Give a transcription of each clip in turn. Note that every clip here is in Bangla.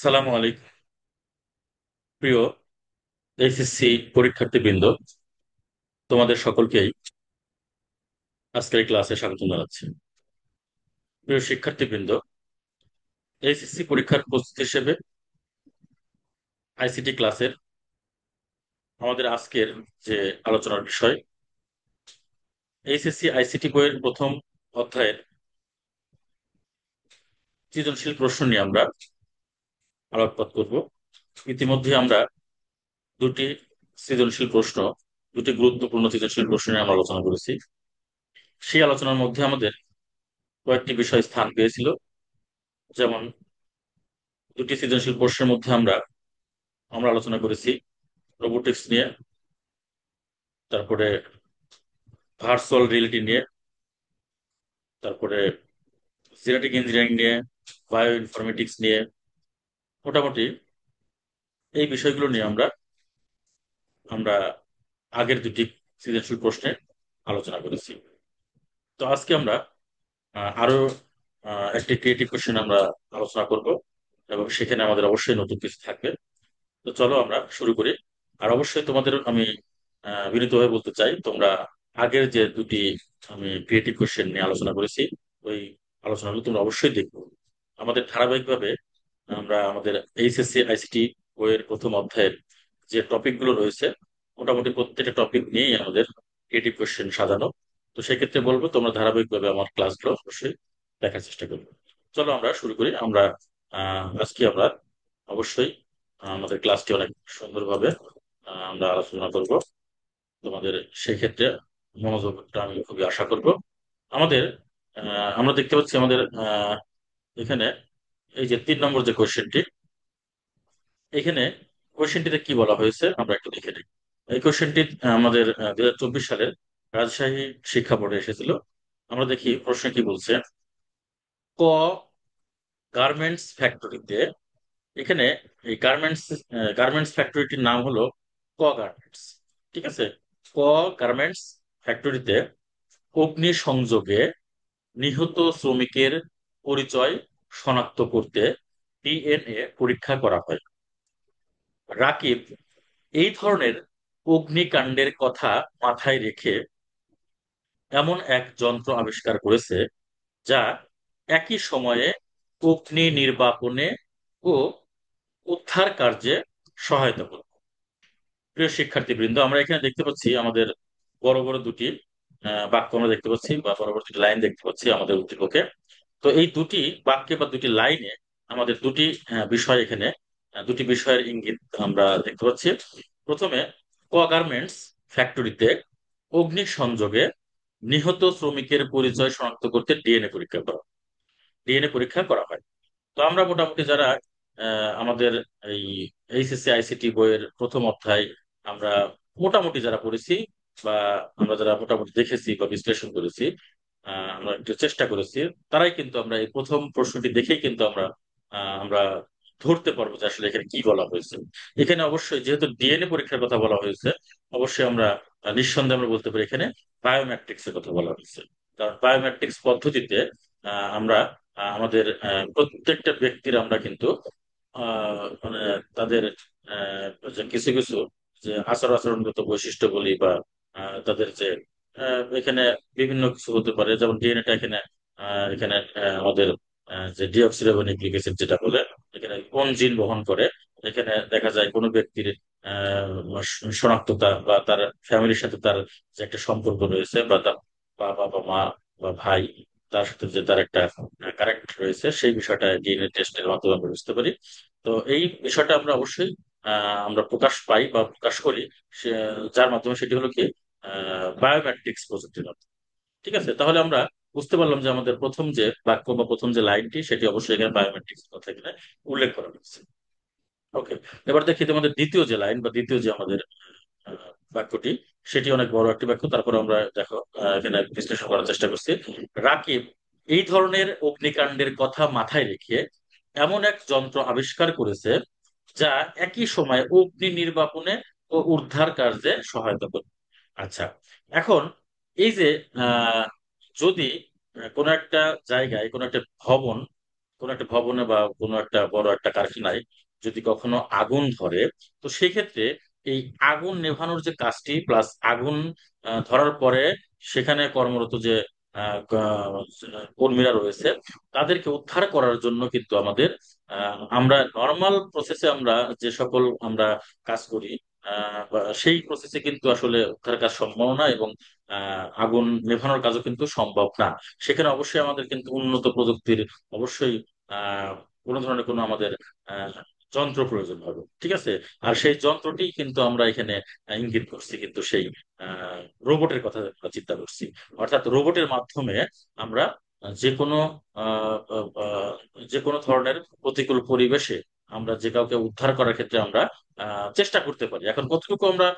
সালামু আলাইকুম। প্রিয় এইচএসসি পরীক্ষার্থীবৃন্দ, তোমাদের সকলকেই আজকের এই ক্লাসে স্বাগত জানাচ্ছি। প্রিয় শিক্ষার্থীবৃন্দ, এইচএসসি পরীক্ষার প্রস্তুতি হিসেবে আইসিটি ক্লাসের আমাদের আজকের যে আলোচনার বিষয়, এইচএসসি আইসিটি বইয়ের প্রথম অধ্যায়ের সৃজনশীল প্রশ্ন নিয়ে আমরা আলোকপাত করব। ইতিমধ্যে আমরা দুটি সৃজনশীল প্রশ্ন, দুটি গুরুত্বপূর্ণ সৃজনশীল প্রশ্ন নিয়ে আমরা আলোচনা করেছি। সেই আলোচনার মধ্যে আমাদের কয়েকটি বিষয় স্থান পেয়েছিল। যেমন, দুটি সৃজনশীল প্রশ্নের মধ্যে আমরা আমরা আলোচনা করেছি রোবোটিক্স নিয়ে, তারপরে ভার্চুয়াল রিয়েলিটি নিয়ে, তারপরে জেনেটিক ইঞ্জিনিয়ারিং নিয়ে, বায়ো ইনফরমেটিক্স নিয়ে। মোটামুটি এই বিষয়গুলো নিয়ে আমরা আমরা আগের দুটি সৃজনশীল প্রশ্নে আলোচনা করেছি। তো আজকে আমরা আরো একটি ক্রিয়েটিভ কোশ্চেন আমরা আলোচনা করব, এবং সেখানে আমাদের অবশ্যই নতুন কিছু থাকবে। তো চলো আমরা শুরু করি। আর অবশ্যই তোমাদের আমি বিনীতভাবে বলতে চাই, তোমরা আগের যে দুটি আমি ক্রিয়েটিভ কোশ্চেন নিয়ে আলোচনা করেছি, ওই আলোচনাগুলো তোমরা অবশ্যই দেখবো। আমাদের ধারাবাহিকভাবে আমরা আমাদের এইচএসসি আইসিটি বইয়ের প্রথম অধ্যায়ের যে টপিকগুলো রয়েছে, মোটামুটি প্রত্যেকটা টপিক নিয়েই আমাদের ক্রিয়েটিভ কোশ্চেন সাজানো। তো সেক্ষেত্রে বলবো তোমরা ধারাবাহিকভাবে আমার ক্লাসগুলো অবশ্যই দেখার চেষ্টা করবে। চলো আমরা শুরু করি। আজকে আমরা অবশ্যই আমাদের ক্লাসটি অনেক সুন্দরভাবে আমরা আলোচনা করব। তোমাদের সেই ক্ষেত্রে মনোযোগটা আমি খুবই আশা করব। আমাদের আমরা দেখতে পাচ্ছি আমাদের এখানে এই যে 3 নম্বর যে কোয়েশ্চেনটি, এখানে কোয়েশ্চেনটিতে কি বলা হয়েছে আমরা একটু দেখে নিই। এই কোয়েশ্চেনটি আমাদের 2024 সালের রাজশাহী শিক্ষা বোর্ডে এসেছিল। আমরা দেখি প্রশ্ন কি বলছে। ক গার্মেন্টস ফ্যাক্টরিতে, এখানে এই গার্মেন্টস ফ্যাক্টরিটির নাম হলো ক গার্মেন্টস। ঠিক আছে। ক গার্মেন্টস ফ্যাক্টরিতে অগ্নিসংযোগে নিহত শ্রমিকের পরিচয় শনাক্ত করতে ডিএনএ পরীক্ষা করা হয়। রাকিব এই ধরনের অগ্নিকাণ্ডের কথা মাথায় রেখে এমন এক যন্ত্র আবিষ্কার করেছে যা একই সময়ে অগ্নি নির্বাপনে ও উদ্ধার কার্যে সহায়তা করে। প্রিয় শিক্ষার্থীবৃন্দ, আমরা এখানে দেখতে পাচ্ছি আমাদের বড় বড় দুটি বাক্য আমরা দেখতে পাচ্ছি, বা বড় বড় দুটি লাইন দেখতে পাচ্ছি আমাদের উদ্দীপকে। তো এই দুটি বাক্যে বা দুটি লাইনে আমাদের দুটি বিষয় এখানে, দুটি বিষয়ের ইঙ্গিত আমরা দেখতে পাচ্ছি। প্রথমে, ক গার্মেন্টস ফ্যাক্টরিতে অগ্নি সংযোগে নিহত শ্রমিকের পরিচয় শনাক্ত করতে ডিএনএ পরীক্ষা করা হয়। তো আমরা মোটামুটি যারা আমাদের এই এইচএসসি আইসিটি বইয়ের প্রথম অধ্যায় আমরা মোটামুটি যারা পড়েছি, বা আমরা যারা মোটামুটি দেখেছি বা বিশ্লেষণ করেছি, আমরা একটু চেষ্টা করেছি, তারাই কিন্তু আমরা এই প্রথম প্রশ্নটি দেখেই কিন্তু আমরা ধরতে পারবো যে আসলে এখানে কি বলা হয়েছে। এখানে অবশ্যই যেহেতু ডিএনএ পরীক্ষার কথা বলা হয়েছে, অবশ্যই আমরা নিঃসন্দেহে আমরা বলতে পারি এখানে বায়োমেট্রিক্স এর কথা বলা হয়েছে। কারণ বায়োমেট্রিক্স পদ্ধতিতে আমরা আমাদের প্রত্যেকটা ব্যক্তির আমরা কিন্তু মানে তাদের যে কিছু কিছু যে আচরণগত বৈশিষ্ট্য বলি, বা তাদের যে এখানে বিভিন্ন কিছু হতে পারে। যেমন ডিএনএটা এখানে এখানে আমাদের যে ডিঅক্সিরাইবোনিউক্লিক অ্যাসিড যেটা বলে, এখানে কোন জিন বহন করে। এখানে দেখা যায় কোনো ব্যক্তির শনাক্ততা বা তার ফ্যামিলির সাথে তার যে একটা সম্পর্ক রয়েছে, বা তার বাবা বা মা বা ভাই, তার সাথে যে তার একটা কারেক্ট রয়েছে, সেই বিষয়টা ডিএনএ টেস্টের মাধ্যমে আমরা বুঝতে পারি। তো এই বিষয়টা আমরা অবশ্যই আমরা প্রকাশ পাই বা প্রকাশ করি, যার মাধ্যমে সেটি হলো কি বায়োমেট্রিক্স প্রযুক্তির মাধ্যমে। ঠিক আছে, তাহলে আমরা বুঝতে পারলাম যে আমাদের প্রথম যে বাক্য বা প্রথম যে লাইনটি, সেটি অবশ্যই এখানে বায়োমেট্রিক্স কথা এখানে উল্লেখ করা হয়েছে। ওকে, এবার দেখি তোমাদের দ্বিতীয় যে লাইন বা দ্বিতীয় যে আমাদের বাক্যটি, সেটি অনেক বড় একটি বাক্য। তারপর আমরা দেখো এখানে বিশ্লেষণ করার চেষ্টা করছি। রাকিব এই ধরনের অগ্নিকাণ্ডের কথা মাথায় রেখে এমন এক যন্ত্র আবিষ্কার করেছে যা একই সময়ে অগ্নি নির্বাপনে ও উদ্ধার কার্যে সহায়তা করে। আচ্ছা, এখন এই যে আহ যদি কোনো একটা জায়গায় কোনো একটা ভবন, কোনো একটা ভবনে বা কোনো একটা বড় একটা কারখানায় যদি কখনো আগুন ধরে, তো সেই ক্ষেত্রে এই আগুন নেভানোর যে কাজটি প্লাস আগুন ধরার পরে সেখানে কর্মরত যে কর্মীরা রয়েছে তাদেরকে উদ্ধার করার জন্য কিন্তু আমাদের আমরা নর্মাল প্রসেসে আমরা যে সকল আমরা কাজ করি সেই প্রসেসে কিন্তু আসলে উদ্ধার কাজ সম্ভব না, এবং আগুন নেভানোর কাজও কিন্তু সম্ভব না। সেখানে অবশ্যই আমাদের কিন্তু উন্নত প্রযুক্তির অবশ্যই আহ কোনো ধরনের কোনো আমাদের আহ যন্ত্র প্রয়োজন হবে, ঠিক আছে। আর সেই যন্ত্রটি কিন্তু আমরা এখানে ইঙ্গিত করছি কিন্তু সেই রোবটের কথা আমরা চিন্তা করছি। অর্থাৎ রোবটের মাধ্যমে আমরা যে কোনো আহ, আহ, আহ, যে কোনো ধরনের প্রতিকূল পরিবেশে আমরা যে কাউকে উদ্ধার করার ক্ষেত্রে আমরা চেষ্টা করতে পারি। এখন কতটুকু আমরা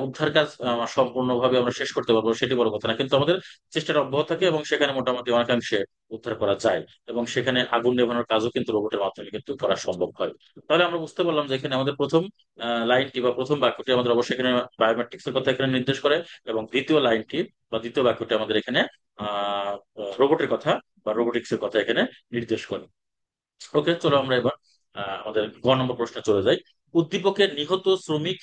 উদ্ধার কাজ সম্পূর্ণভাবে আমরা শেষ করতে পারবো সেটি বড় কথা না, কিন্তু আমাদের চেষ্টাটা অব্যাহত থাকে এবং সেখানে মোটামুটি অনেকাংশে উদ্ধার করা যায়, এবং সেখানে আগুন নেভানোর কাজও কিন্তু রোবটের মাধ্যমে কিন্তু করা সম্ভব হয়। তাহলে আমরা বুঝতে পারলাম যে এখানে আমাদের প্রথম লাইনটি বা প্রথম বাক্যটি আমাদের অবশ্যই এখানে বায়োমেট্রিক্স এর কথা এখানে নির্দেশ করে, এবং দ্বিতীয় লাইনটি বা দ্বিতীয় বাক্যটি আমাদের এখানে আহ রোবটের কথা বা রোবোটিক্স এর কথা এখানে নির্দেশ করে। ওকে, চলো আমরা এবার আমাদের গ নম্বর প্রশ্নে চলে যাই। উদ্দীপকের নিহত শ্রমিক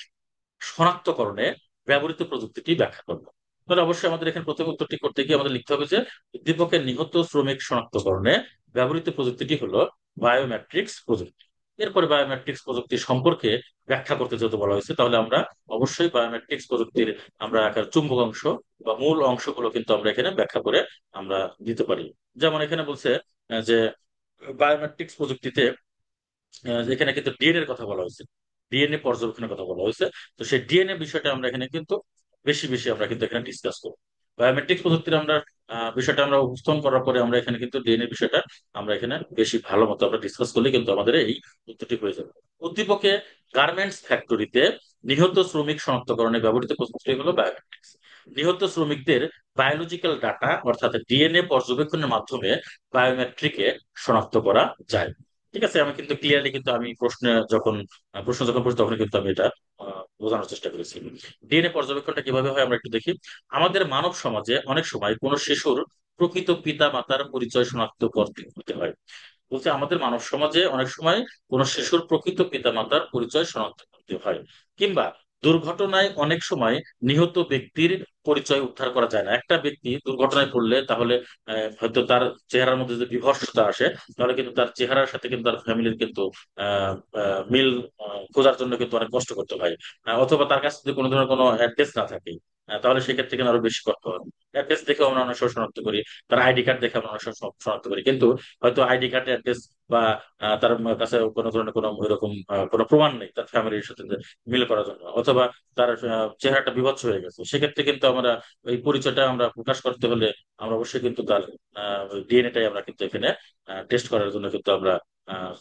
শনাক্তকরণে ব্যবহৃত প্রযুক্তিটি ব্যাখ্যা করবো। তাহলে অবশ্যই আমাদের এখানে প্রথম উত্তরটি করতে গিয়ে আমাদের লিখতে হবে যে উদ্দীপকের নিহত শ্রমিক শনাক্তকরণে ব্যবহৃত প্রযুক্তিটি হলো বায়োমেট্রিক্স প্রযুক্তি। এরপরে বায়োমেট্রিক্স প্রযুক্তি সম্পর্কে ব্যাখ্যা করতে যেহেতু বলা হয়েছে, তাহলে আমরা অবশ্যই বায়োমেট্রিক্স প্রযুক্তির আমরা একটা চুম্বক অংশ বা মূল অংশগুলো কিন্তু আমরা এখানে ব্যাখ্যা করে আমরা দিতে পারি। যেমন এখানে বলছে যে বায়োমেট্রিক্স প্রযুক্তিতে এখানে কিন্তু ডিএনএ এর কথা বলা হয়েছে, ডিএনএ পর্যবেক্ষণের কথা বলা হয়েছে। তো সেই ডিএনএ বিষয়টা আমরা এখানে কিন্তু বেশি বেশি আমরা কিন্তু এখানে ডিসকাস করবো। বায়োমেট্রিক প্রযুক্তির আমরা বিষয়টা আমরা উপস্থাপন করার পরে আমরা এখানে কিন্তু ডিএনএ বিষয়টা আমরা এখানে বেশি ভালো মতো আমরা ডিসকাস করলে কিন্তু আমাদের এই উত্তরটি হয়ে যাবে। উদ্দীপকে গার্মেন্টস ফ্যাক্টরিতে নিহত শ্রমিক শনাক্তকরণে ব্যবহৃত প্রযুক্তি হলো বায়োমেট্রিক্স। নিহত শ্রমিকদের বায়োলজিক্যাল ডাটা অর্থাৎ ডিএনএ পর্যবেক্ষণের মাধ্যমে বায়োমেট্রিকে শনাক্ত করা যায়। ঠিক আছে, আমি কিন্তু ক্লিয়ারলি কিন্তু আমি প্রশ্ন যখন পড়ছি তখন কিন্তু আমি এটা বোঝানোর চেষ্টা করেছি। ডিএনএ পর্যবেক্ষণটা কিভাবে হয় আমরা একটু দেখি। আমাদের মানব সমাজে অনেক সময় কোনো শিশুর প্রকৃত পিতা মাতার পরিচয় শনাক্ত করতে হতে হয়। বলছে আমাদের মানব সমাজে অনেক সময় কোনো শিশুর প্রকৃত পিতা মাতার পরিচয় শনাক্ত করতে হয়, কিংবা দুর্ঘটনায় অনেক সময় নিহত ব্যক্তির পরিচয় উদ্ধার করা যায় না। একটা ব্যক্তি দুর্ঘটনায় পড়লে তাহলে হয়তো তার চেহারার মধ্যে যদি বিভৎসতা আসে, তাহলে কিন্তু তার চেহারার সাথে কিন্তু তার ফ্যামিলির কিন্তু আহ মিল খোঁজার জন্য কিন্তু অনেক কষ্ট করতে হয়। অথবা তার কাছে যদি কোনো ধরনের কোনো অ্যাড্রেস না থাকে, তাহলে সেক্ষেত্রে কিন্তু আরো বেশি কষ্ট হয়। অ্যাড্রেস দেখে আমরা অনেক সময় শনাক্ত করি, তার আইডি কার্ড দেখে আমরা অনেক সময় শনাক্ত করি, কিন্তু হয়তো আইডি কার্ড অ্যাড্রেস বা তার কাছে কোনো ধরনের কোনো এরকম কোনো প্রমাণ নেই তার ফ্যামিলির সাথে যে মিল করার জন্য, অথবা তার চেহারাটা বিভৎস হয়ে গেছে, সেক্ষেত্রে কিন্তু আমরা এই পরিচয়টা আমরা প্রকাশ করতে হলে আমরা অবশ্যই কিন্তু তার ডিএনএটাই আমরা কিন্তু এখানে টেস্ট করার জন্য কিন্তু আমরা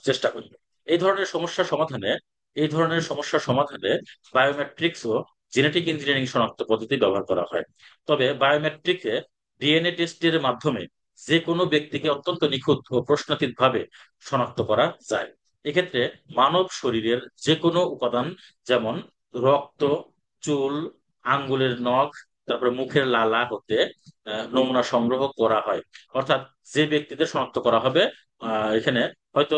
চেষ্টা করি। এই ধরনের সমস্যা সমাধানে এই ধরনের সমস্যা সমাধানে বায়োমেট্রিক্স ও জেনেটিক ইঞ্জিনিয়ারিং শনাক্ত পদ্ধতি ব্যবহার করা হয়। তবে বায়োমেট্রিকে ডিএনএ টেস্টের মাধ্যমে যে কোনো ব্যক্তিকে অত্যন্ত নিখুঁত ও প্রশ্নাতীত ভাবে শনাক্ত করা যায়। এক্ষেত্রে মানব শরীরের যে কোনো উপাদান, যেমন রক্ত, চুল, আঙ্গুলের নখ, তারপরে মুখের লালা হতে নমুনা সংগ্রহ করা হয়। অর্থাৎ যে ব্যক্তিদের শনাক্ত করা হবে এখানে হয়তো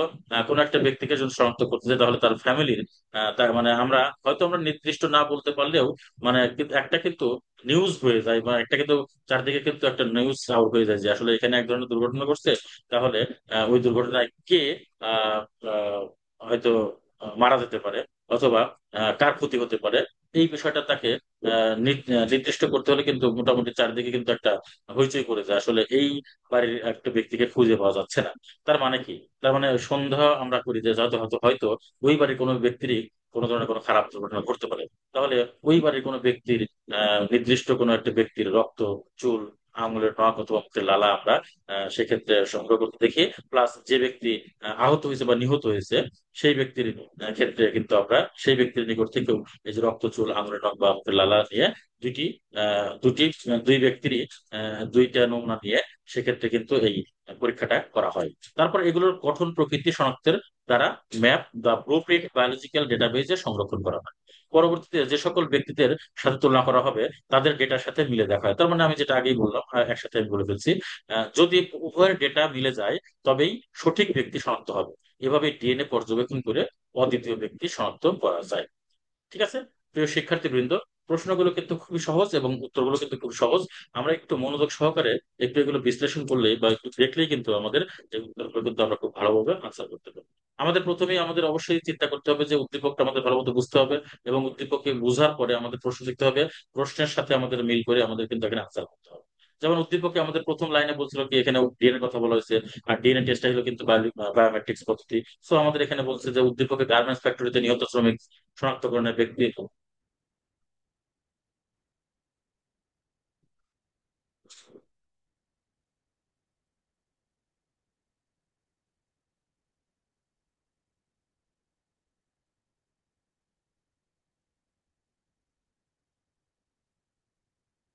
কোনো একটা ব্যক্তিকে যদি শনাক্ত করতে চাই তাহলে তার ফ্যামিলির তার মানে আমরা নির্দিষ্ট না বলতে পারলেও মানে একটা কিন্তু নিউজ হয়ে যায়, বা একটা কিন্তু চারদিকে কিন্তু একটা নিউজ আউট হয়ে যায় যে আসলে এখানে এক ধরনের দুর্ঘটনা ঘটছে। তাহলে ওই দুর্ঘটনায় কে আহ আহ, হয়তো মারা যেতে পারে, অথবা কার ক্ষতি হতে পারে, এই বিষয়টা তাকে নির্দিষ্ট করতে হলে কিন্তু মোটামুটি চারদিকে কিন্তু একটা হইচই করে যায় আসলে এই বাড়ির একটা ব্যক্তিকে খুঁজে পাওয়া যাচ্ছে না। তার মানে কি? তার মানে সন্দেহ আমরা করি যে হয়তো হয়তো হয়তো ওই বাড়ির কোনো ব্যক্তিরই কোনো ধরনের কোনো খারাপ দুর্ঘটনা ঘটতে পারে। তাহলে ওই বাড়ির কোনো ব্যক্তির নির্দিষ্ট কোনো একটা ব্যক্তির রক্ত, চুল, আঙুলের নখ অথবা মুখের লালা আমরা সেক্ষেত্রে সংগ্রহ করতে দেখি। প্লাস যে ব্যক্তি আহত হয়েছে বা নিহত হয়েছে সেই ব্যক্তির ক্ষেত্রে কিন্তু আমরা সেই ব্যক্তির নিকট থেকেও এই যে রক্ত, চুল, আঙুলের নখ বা মুখের লালা নিয়ে দুইটি আহ দুটি দুই ব্যক্তিরই দুইটা নমুনা নিয়ে সেক্ষেত্রে কিন্তু এই পরীক্ষাটা করা হয়। তারপর এগুলোর গঠন প্রকৃতি শনাক্তের দ্বারা ম্যাপ বা ব্লুপ্রিন্ট বায়োলজিক্যাল ডেটাবেজে সংরক্ষণ করা হয়। পরবর্তীতে যে সকল ব্যক্তিদের সাথে তুলনা করা হবে তাদের ডেটার সাথে মিলে দেখা হয়। তার মানে আমি যেটা আগেই বললাম, একসাথে আমি বলে ফেলছি, যদি উভয়ের ডেটা মিলে যায় তবেই সঠিক ব্যক্তি শনাক্ত হবে। এভাবে ডিএনএ পর্যবেক্ষণ করে অদ্বিতীয় ব্যক্তি শনাক্ত করা যায়। ঠিক আছে, প্রিয় শিক্ষার্থীবৃন্দ, প্রশ্নগুলো কিন্তু খুবই সহজ এবং উত্তরগুলো কিন্তু খুব সহজ। আমরা একটু মনোযোগ সহকারে একটু এগুলো বিশ্লেষণ করলেই বা একটু দেখলেই কিন্তু আমাদের যে উত্তরগুলো কিন্তু আমরা খুব ভালোভাবে আনসার করতে পারবো। আমাদের প্রথমেই আমাদের অবশ্যই চিন্তা করতে হবে যে উদ্দীপকটা আমাদের ভালো মতো বুঝতে হবে, এবং উদ্দীপককে বোঝার পরে আমাদের প্রশ্ন লিখতে হবে, প্রশ্নের সাথে আমাদের মিল করে আমাদের কিন্তু এখানে আনসার করতে হবে। যেমন উদ্দীপকে আমাদের প্রথম লাইনে বলছিল কি এখানে ডিএনএ কথা বলা হয়েছে, আর ডিএনএ টেস্টটা হলো কিন্তু বায়োমেট্রিক্স পদ্ধতি। সো আমাদের এখানে বলছে যে উদ্দীপকে গার্মেন্টস ফ্যাক্টরিতে নিহত শ্রমিক শনাক্তকরণের ব্যক্তি।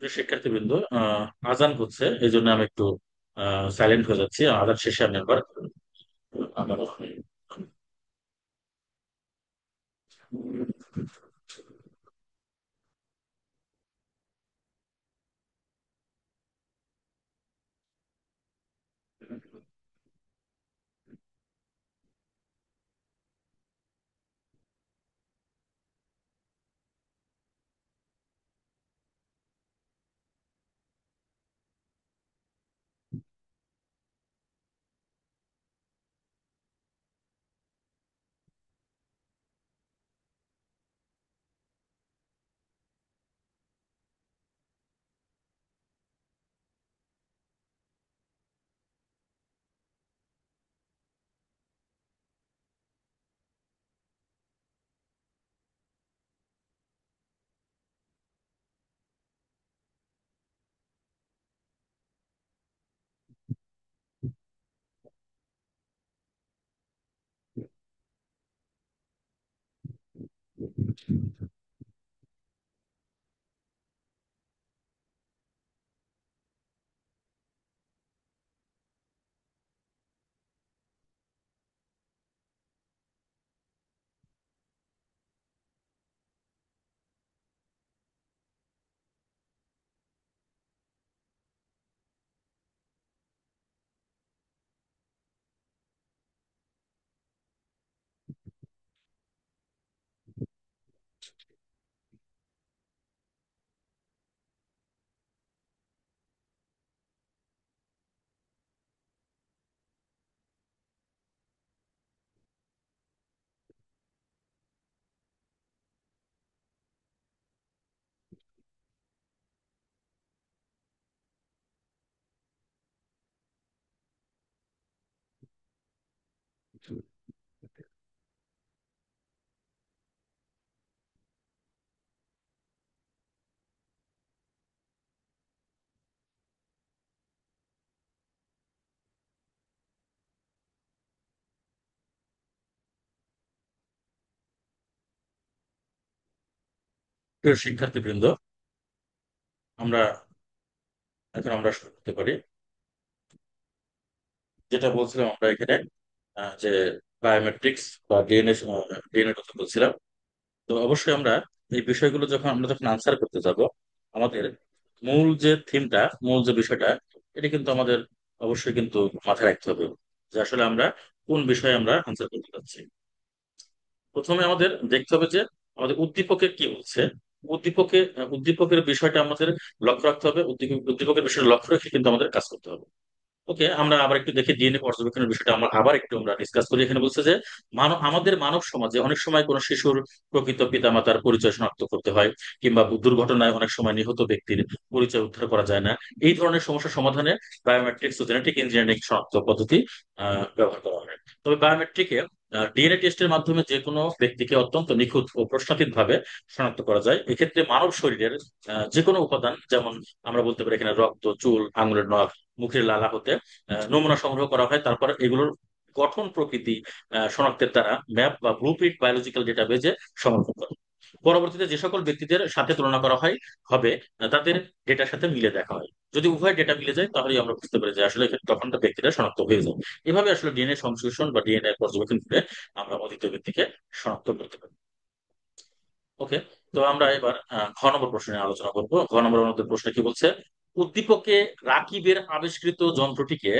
প্রিয় শিক্ষার্থীবৃন্দ, আজান হচ্ছে, এই জন্য আমি একটু সাইলেন্ট হয়ে যাচ্ছি। আজান শেষে আমি আবার আবার প্রিয় শিক্ষার্থীবৃন্দ, আমরা আমরা শুরু করতে পারি। যেটা বলছিলাম আমরা এখানে, যে বায়োমেট্রিক্স বা ডিএনএ, ডিএনএ কথা বলছিলাম। তো অবশ্যই আমরা এই বিষয়গুলো যখন আনসার করতে যাব, আমাদের মূল যে থিমটা, মূল যে বিষয়টা, এটা কিন্তু আমাদের অবশ্যই কিন্তু মাথায় রাখতে হবে যে আসলে আমরা কোন বিষয়ে আমরা আনসার করতে যাচ্ছি। প্রথমে আমাদের দেখতে হবে যে আমাদের উদ্দীপকে কি বলছে। উদ্দীপকের বিষয়টা আমাদের লক্ষ্য রাখতে হবে, উদ্দীপকের বিষয়টা লক্ষ্য রেখে কিন্তু আমাদের কাজ করতে হবে। ওকে, আমরা আবার একটু দেখি ডিএনএ পর্যবেক্ষণের বিষয়টা আমরা আবার একটু আমরা ডিসকাস করি। এখানে বলছে যে আমাদের মানব সমাজে অনেক সময় কোনো শিশুর প্রকৃত পিতামাতার পরিচয় শনাক্ত করতে হয়, কিংবা দুর্ঘটনায় অনেক সময় নিহত ব্যক্তির পরিচয় উদ্ধার করা যায় না। এই ধরনের সমস্যা সমাধানে বায়োমেট্রিক্স ও জেনেটিক ইঞ্জিনিয়ারিং শনাক্ত পদ্ধতি ব্যবহার করা হয়। তবে বায়োমেট্রিকে ডিএনএ টেস্টের মাধ্যমে যে কোনো ব্যক্তিকে অত্যন্ত নিখুঁত ও প্রশ্নাতীত ভাবে শনাক্ত করা যায়। এক্ষেত্রে মানব শরীরের যে কোনো উপাদান, যেমন আমরা বলতে পারি এখানে রক্ত, চুল, আঙুলের নখ, মুখের লালা হতে নমুনা সংগ্রহ করা হয়। তারপর এগুলোর গঠন প্রকৃতি শনাক্তের দ্বারা ম্যাপ বা ব্লুপ্রিন্ট বায়োলজিক্যাল ডেটাবেজে সংরক্ষণ করে। পরবর্তীতে যে সকল ব্যক্তিদের সাথে তুলনা করা হয় হবে, তাদের ডেটার সাথে মিলে দেখা হয়। যদি উভয় ডেটা মিলে যায় তাহলেই আমরা বুঝতে পারি যে আসলে তখন তো ব্যক্তিরা শনাক্ত হয়ে যায়। এভাবে আসলে ডিএনএ সংশ্লেষণ বা ডিএনএ পর্যবেক্ষণ করে আমরা অদ্বিতীয় ব্যক্তিকে শনাক্ত করতে পারি। ওকে। তো আমরা এবার ঘ নম্বর প্রশ্ন নিয়ে আলোচনা করবো। ঘ নম্বর আমাদের প্রশ্ন কি বলছে, উদ্দীপকে রাকিবের আবিষ্কৃত যন্ত্রটিকে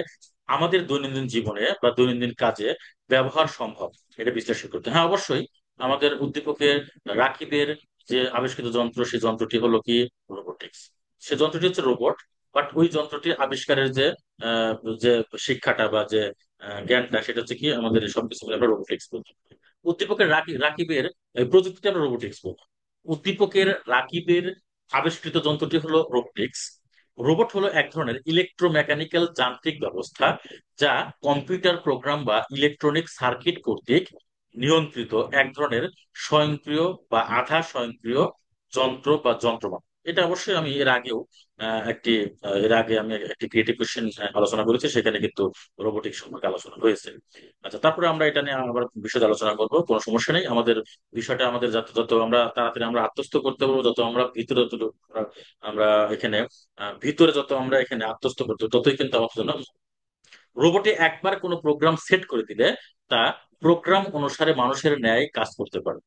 আমাদের দৈনন্দিন জীবনে বা দৈনন্দিন কাজে ব্যবহার সম্ভব, এটা বিশ্লেষণ করতে। হ্যাঁ, অবশ্যই। আমাদের উদ্দীপকে রাকিবের যে আবিষ্কৃত যন্ত্র, সেই যন্ত্রটি হলো কি রোবোটিক্স। সে যন্ত্রটি হচ্ছে রোবট, বাট ওই যন্ত্রটির আবিষ্কারের যে আহ, যে শিক্ষাটা বা যে জ্ঞানটা, সেটা হচ্ছে কি আমাদের সবকিছু মিলে আমরা রোবোটিক্স বলতে পারি। উদ্দীপকের রাকিবের প্রযুক্তিটা আমরা রোবোটিক্স বলবো। উদ্দীপকের রাকিবের আবিষ্কৃত যন্ত্রটি হলো রোবোটিক্স। রোবট হলো এক ধরনের ইলেকট্রোমেকানিক্যাল যান্ত্রিক ব্যবস্থা যা কম্পিউটার প্রোগ্রাম বা ইলেকট্রনিক সার্কিট কর্তৃক নিয়ন্ত্রিত এক ধরনের স্বয়ংক্রিয় বা আধা স্বয়ংক্রিয় যন্ত্র বা যন্ত্রপাতি। এটা অবশ্যই আমি এর আগেও একটি এর আগে আমি একটি ক্রিয়েটিভ কোশ্চেন আলোচনা করেছি, সেখানে কিন্তু রোবোটিক্স সম্পর্কে আলোচনা হয়েছে। আচ্ছা, তারপরে আমরা এটা নিয়ে আবার বিশদ আলোচনা করবো, কোনো সমস্যা নেই। আমাদের বিষয়টা আমাদের যত যত আমরা তাড়াতাড়ি আমরা আত্মস্থ করতে পারবো, যত আমরা ভিতরে যত আমরা এখানে ভিতরে যত আমরা এখানে আত্মস্থ করতে পারবো, ততই কিন্তু আমাদের জন্য। রোবটে একবার কোনো প্রোগ্রাম সেট করে দিলে তা প্রোগ্রাম অনুসারে মানুষের ন্যায় কাজ করতে পারে।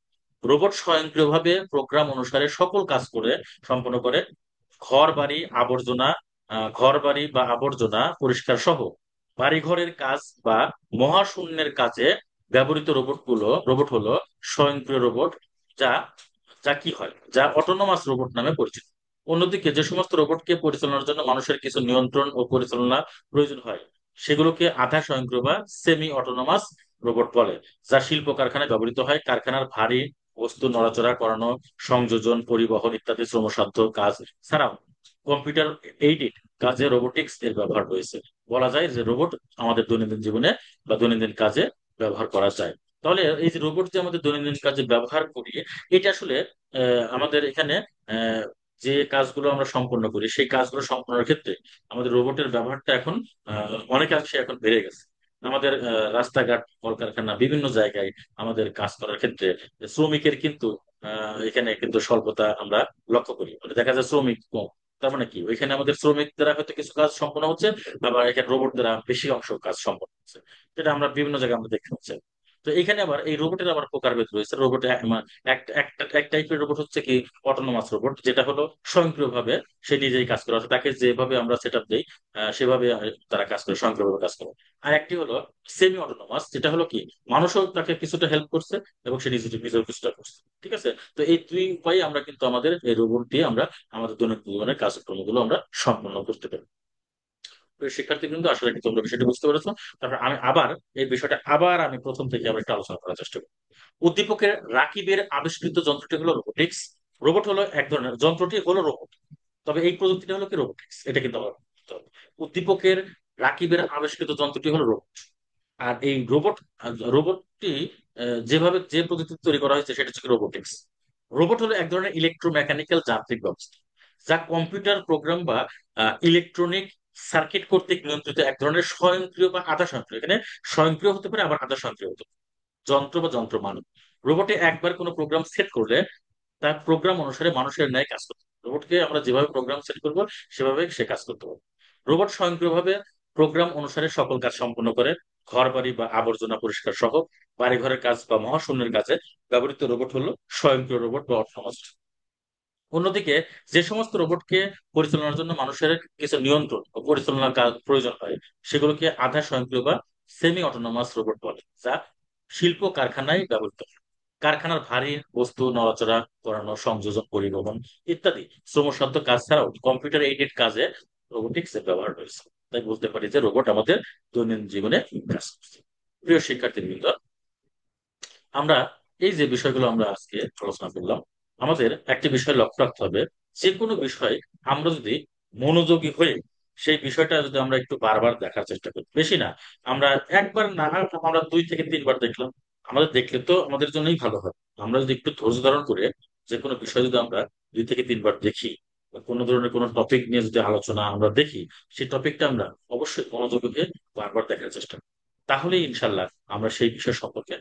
রোবট স্বয়ংক্রিয়ভাবে প্রোগ্রাম অনুসারে সকল কাজ করে সম্পন্ন করে। ঘর বাড়ি আবর্জনা ঘর বাড়ি বা আবর্জনা পরিষ্কার সহ বাড়িঘরের কাজ বা মহাশূন্যের কাজে ব্যবহৃত রোবট হলো স্বয়ংক্রিয় রোবট, যা যা কি হয় যা অটোনোমাস রোবট নামে পরিচিত। অন্যদিকে যে সমস্ত রোবটকে পরিচালনার জন্য মানুষের কিছু নিয়ন্ত্রণ ও পরিচালনা প্রয়োজন হয়, সেগুলোকে আধা স্বয়ংক্রিয় বা সেমি অটোনোমাস রোবট বলে, যা শিল্প কারখানায় ব্যবহৃত হয়। কারখানার ভারী বস্তু নড়াচড়া করানো, সংযোজন, পরিবহন ইত্যাদি শ্রমসাধ্য কাজ ছাড়াও কম্পিউটার এইডেড কাজে রোবোটিক্স এর ব্যবহার রয়েছে। বলা যায় যে রোবট আমাদের দৈনন্দিন জীবনে বা দৈনন্দিন কাজে ব্যবহার করা যায়। তাহলে এই যে রোবট যে আমাদের দৈনন্দিন কাজে ব্যবহার করি, এটা আসলে আমাদের এখানে আহ, যে কাজগুলো আমরা সম্পন্ন করি, সেই কাজগুলো সম্পন্নের ক্ষেত্রে আমাদের রোবটের ব্যবহারটা এখন অনেকাংশে এখন বেড়ে গেছে। আমাদের রাস্তাঘাট, কলকারখানা, বিভিন্ন জায়গায় আমাদের কাজ করার ক্ষেত্রে শ্রমিকের কিন্তু এখানে কিন্তু স্বল্পতা আমরা লক্ষ্য করি। মানে দেখা যায় শ্রমিক কম। তার মানে কি, ওইখানে আমাদের শ্রমিক দ্বারা হয়তো কিছু কাজ সম্পন্ন হচ্ছে, আবার এখানে রোবট দ্বারা বেশি অংশ কাজ সম্পন্ন হচ্ছে। যেটা আমরা বিভিন্ন জায়গায় আমরা দেখতে পাচ্ছি। তো এখানে আবার এই রোবটের আবার প্রকারভেদ রয়েছে। রোবট এক টাইপের রোবট হচ্ছে কি অটোনোমাস রোবট, যেটা হলো স্বয়ংক্রিয়ভাবে সে নিজেই কাজ করে, অর্থাৎ তাকে যেভাবে আমরা সেট আপ দিই সেভাবে তারা কাজ করে, স্বয়ংক্রিয়ভাবে কাজ করে। আর একটি হলো সেমি অটোনোমাস, যেটা হলো কি মানুষও তাকে কিছুটা হেল্প করছে এবং সে নিজেও কিছুটা করছে। ঠিক আছে। তো এই দুই উপায়ে আমরা কিন্তু আমাদের এই রোবট দিয়ে আমরা আমাদের দৈনন্দিন জীবনের কাজকর্মগুলো আমরা সম্পন্ন করতে পারি। তো শিক্ষার্থী কিন্তু আসলে কি তোমরা বিষয়টা বুঝতে পেরেছো? তারপর আমি আবার এই বিষয়টা আবার আমি প্রথম থেকে আবার একটু আলোচনা করার চেষ্টা করি। উদ্দীপকের রাকিবের আবিষ্কৃত যন্ত্রটি হলো রোবোটিক্স। রোবট হলো এক ধরনের যন্ত্রটি হলো রোবট, তবে এই প্রযুক্তিটা হলো কি রোবোটিক্স, এটা কিন্তু আমার বুঝতে হবে। উদ্দীপকের রাকিবের আবিষ্কৃত যন্ত্রটি হলো রোবট। আর এই রোবটটি যেভাবে যে প্রযুক্তি তৈরি করা হয়েছে সেটা হচ্ছে রোবোটিক্স। রোবট হলো এক ধরনের ইলেকট্রোমেকানিক্যাল যান্ত্রিক ব্যবস্থা যা কম্পিউটার প্রোগ্রাম বা ইলেকট্রনিক সার্কিট কর্তৃক নিয়ন্ত্রিত এক ধরনের স্বয়ংক্রিয় বা আধা স্বয়ংক্রিয়, এখানে স্বয়ংক্রিয় হতে পারে আবার আধা স্বয়ংক্রিয় হতে পারে, যন্ত্র বা যন্ত্র মানব। রোবটে একবার কোনো প্রোগ্রাম সেট করলে তার প্রোগ্রাম অনুসারে মানুষের ন্যায় কাজ করতে হবে। রোবটকে আমরা যেভাবে প্রোগ্রাম সেট করবো সেভাবে সে কাজ করতে পারবে। রোবট স্বয়ংক্রিয়ভাবে প্রোগ্রাম অনুসারে সকল কাজ সম্পন্ন করে। ঘর বাড়ি বা আবর্জনা পরিষ্কার সহ বাড়ি ঘরের কাজ বা মহাশূন্যের কাজে ব্যবহৃত রোবট হলো স্বয়ংক্রিয় রোবট বা অটোনোমাস। অন্যদিকে যে সমস্ত রোবটকে পরিচালনার জন্য মানুষের কিছু নিয়ন্ত্রণ ও পরিচালনার কাজ প্রয়োজন হয়, সেগুলোকে আধা স্বয়ংক্রিয় বা সেমি অটোনোমাস রোবট বলে, যা শিল্প কারখানায় ব্যবহৃত হয়। কারখানার ভারী বস্তু নড়াচড়া করানো, সংযোজন, পরিবহন ইত্যাদি শ্রমসাধ্য কাজ ছাড়াও কম্পিউটার এইডেড কাজে রোবোটিক্স এর ব্যবহার রয়েছে। তাই বলতে পারি যে রোবট আমাদের দৈনন্দিন জীবনে কাজ করছে। প্রিয় শিক্ষার্থীবৃন্দ, আমরা এই যে বিষয়গুলো আমরা আজকে আলোচনা করলাম, আমাদের একটি বিষয় লক্ষ্য রাখতে হবে। যে কোনো বিষয় আমরা যদি মনোযোগী হয়ে সেই বিষয়টা যদি আমরা একটু বারবার দেখার চেষ্টা করি, বেশি না, আমরা একবার না, আমরা 2 থেকে 3বার দেখলাম, আমাদের দেখলে তো আমাদের জন্যই ভালো হয়। আমরা যদি একটু ধৈর্য ধারণ করে যে কোনো বিষয় যদি আমরা 2 থেকে 3বার দেখি, বা কোনো ধরনের কোনো টপিক নিয়ে যদি আলোচনা আমরা দেখি, সেই টপিকটা আমরা অবশ্যই মনোযোগী হয়ে বারবার দেখার চেষ্টা করি। তাহলেই ইনশাল্লাহ আমরা সেই বিষয় সম্পর্কে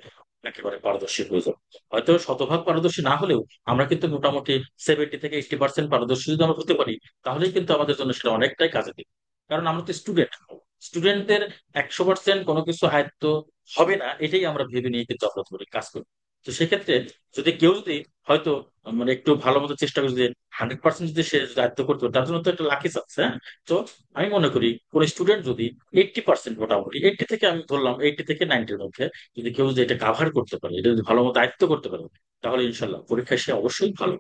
একেবারে পারদর্শী হয়ে যাবো। হয়তো শতভাগ পারদর্শী না হলেও আমরা কিন্তু মোটামুটি 70 থেকে 80% পারদর্শী যদি আমরা হতে পারি, তাহলেই কিন্তু আমাদের জন্য সেটা অনেকটাই কাজে দিবে। কারণ আমরা তো স্টুডেন্ট, স্টুডেন্টদের 100% কোনো কিছু আয়ত্ত হবে না, এটাই আমরা ভেবে নিয়ে কিন্তু আমরা ধরে কাজ করি। তো সেক্ষেত্রে যদি কেউ যদি হয়তো মানে একটু ভালো মতো চেষ্টা করে, যদি 100% যদি সে দায়িত্ব করতে পারে, তার জন্য তো একটা লাকি চান্স। হ্যাঁ, তো আমি মনে করি কোন স্টুডেন্ট যদি 80%, মোটামুটি 80 থেকে, আমি ধরলাম 80 থেকে 90-র মধ্যে, যদি কেউ যদি এটা কাভার করতে পারে, এটা যদি ভালো মতো দায়িত্ব করতে পারে, তাহলে ইনশাল্লাহ পরীক্ষায় সে অবশ্যই ভালো।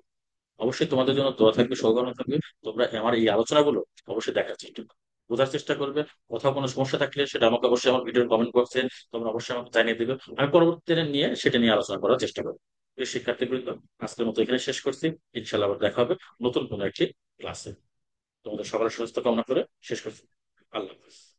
অবশ্যই তোমাদের জন্য দোয়া থাকবে, শুভকামনা থাকবে। তোমরা আমার এই আলোচনাগুলো অবশ্যই দেখার চেষ্টা করবে, বোঝার চেষ্টা করবে। কোথাও কোনো সমস্যা থাকলে সেটা আমাকে অবশ্যই আমার ভিডিওর কমেন্ট বক্সে তোমরা অবশ্যই আমাকে জানিয়ে দেবে। আমি পরবর্তীতে নিয়ে সেটা নিয়ে আলোচনা করার চেষ্টা করবো। প্রিয় শিক্ষার্থীবৃন্দ, আজকের মতো এখানে শেষ করছি। ইনশাল্লাহ আবার দেখা হবে নতুন কোনো একটি ক্লাসে। তোমাদের সবার সুস্থ কামনা করে শেষ করছি। আল্লাহ হাফিজ।